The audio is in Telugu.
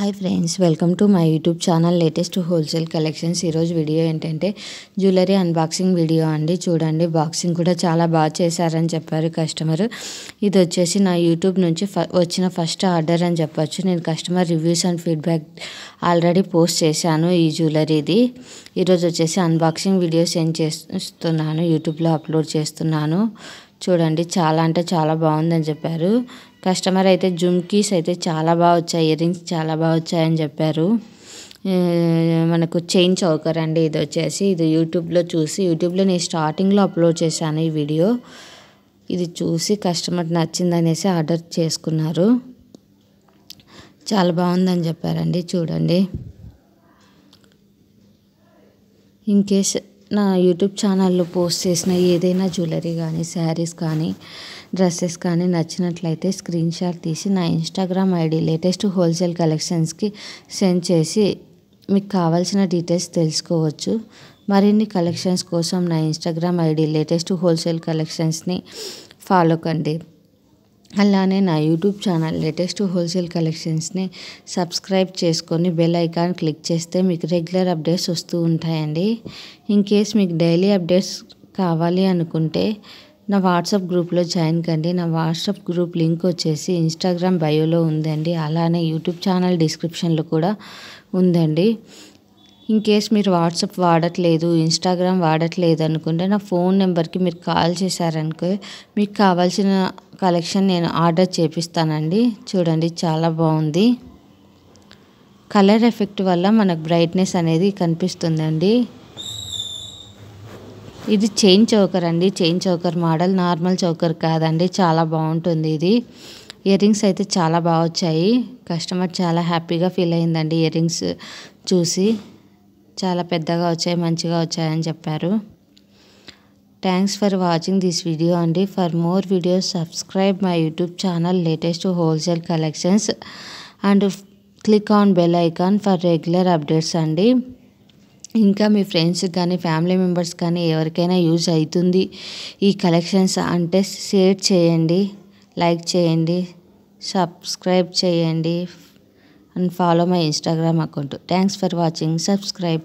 Hi friends, welcome to my YouTube channel latest wholesale collections. ఈరోజు వీడియో ఏంటంటే జ్యువెలరీ అన్బాక్సింగ్ వీడియో అండి. చూడండి, బాక్సింగ్ కూడా చాలా బాగా చేశారని చెప్పారు కస్టమర్. ఇది వచ్చేసి నా యూట్యూబ్ నుంచి వచ్చిన ఫస్ట్ ఆర్డర్ అని చెప్పొచ్చు. నేను customer reviews and feedback already post చేశాను ఈ జ్యువెలరీది. ఈరోజు వచ్చేసి అన్బాక్సింగ్ వీడియో సెండ్ చేస్తున్నాను, యూట్యూబ్లో అప్లోడ్ చేస్తున్నాను. చూడండి, చాలా అంటే చాలా బాగుందని చెప్పారు కస్టమర్. అయితే జుమ్కీస్ అయితే చాలా బాగా వచ్చాయి, ఇయర్ రింగ్స్ చాలా బాగా వచ్చాయని చెప్పారు. మనకు చైన్ చౌకర్ అండి. ఇది వచ్చేసి ఇది యూట్యూబ్లో నేను స్టార్టింగ్లో అప్లోడ్ చేశాను ఈ వీడియో. ఇది చూసి కస్టమర్ నచ్చిందనేసి ఆర్డర్ చేసుకున్నారు. చాలా బాగుందని చెప్పారండి. చూడండి, ఇన్ కేస్ నా యూట్యూబ్ ఛానల్లో పోస్ట్ చేసిన ఏదైనా జ్యువెలరీ కానీ, శారీస్ కానీ, డ్రెస్సెస్ కానీ నచ్చినట్లయితే స్క్రీన్ షాట్ తీసి నా ఇన్స్టాగ్రామ్ ఐడి లేటెస్ట్ హోల్సేల్ కలెక్షన్స్కి సెండ్ చేసి మీకు కావాల్సిన డీటెయిల్స్ తెలుసుకోవచ్చు. మరిన్ని కలెక్షన్స్ కోసం నా ఇన్స్టాగ్రామ్ ఐడి లేటెస్ట్ హోల్సేల్ కలెక్షన్స్ని ఫాలో కండి. అలానే నా యూట్యూబ్ ఛానల్ లేటెస్ట్ హోల్సేల్ కలెక్షన్స్ని సబ్స్క్రైబ్ చేసుకొని బెల్ ఐకాన్ క్లిక్ చేస్తే మీకు రెగ్యులర్ అప్డేట్స్ వస్తూ ఉంటాయండి. ఇన్ కేస్ మీకు డైలీ అప్డేట్స్ కావాలి అనుకుంటే నా వాట్సాప్ గ్రూప్లో జాయిన్ కండి. నా వాట్సాప్ గ్రూప్ లింక్ వచ్చేసి ఇన్స్టాగ్రామ్ బయోలో ఉందండి. అలానే యూట్యూబ్ ఛానల్ డిస్క్రిప్షన్లో కూడా ఉందండి. ఇన్ కేస్ మీరు వాట్సాప్ వాడట్లేదు, ఇన్స్టాగ్రామ్ వాడట్లేదు అనుకుంటే నా ఫోన్ నెంబర్కి మీరు కాల్ చేశారనుకో మీకు కావాల్సిన కలెక్షన్ నేను ఆర్డర్ చేపిస్తానండి. చూడండి, చాలా బాగుంది. కలర్ ఎఫెక్ట్ వల్ల మనకు బ్రైట్నెస్ అనేది కనిపిస్తుందండి. ఇది చైన్ చౌకర్ అండి. Chain choker model, normal choker కాదండి. చాలా బాగుంటుంది ఇది. ఇయర్ రింగ్స్ అయితే చాలా బాగా వచ్చాయి. కస్టమర్ చాలా హ్యాపీగా ఫీల్ అయిందండి. ఇయర్ రింగ్స్ చూసి చాలా పెద్దగా వచ్చాయి, మంచిగా వచ్చాయని చెప్పారు. Thanks for watching this video అండి. For more videos subscribe my YouTube channel latest wholesale collections and click on bell icon for regular updates అండి. ఇంకా మీ ఫ్రెండ్స్ కానీ, ఫ్యామిలీ మెంబర్స్ కానీ ఎవరికైనా యూజ్ అవుతుంది ఈ కలెక్షన్స్ అంటే షేర్ చేయండి, లైక్ చేయండి, సబ్స్క్రైబ్ చేయండి and follow my Instagram account. Thanks for watching. Subscribe.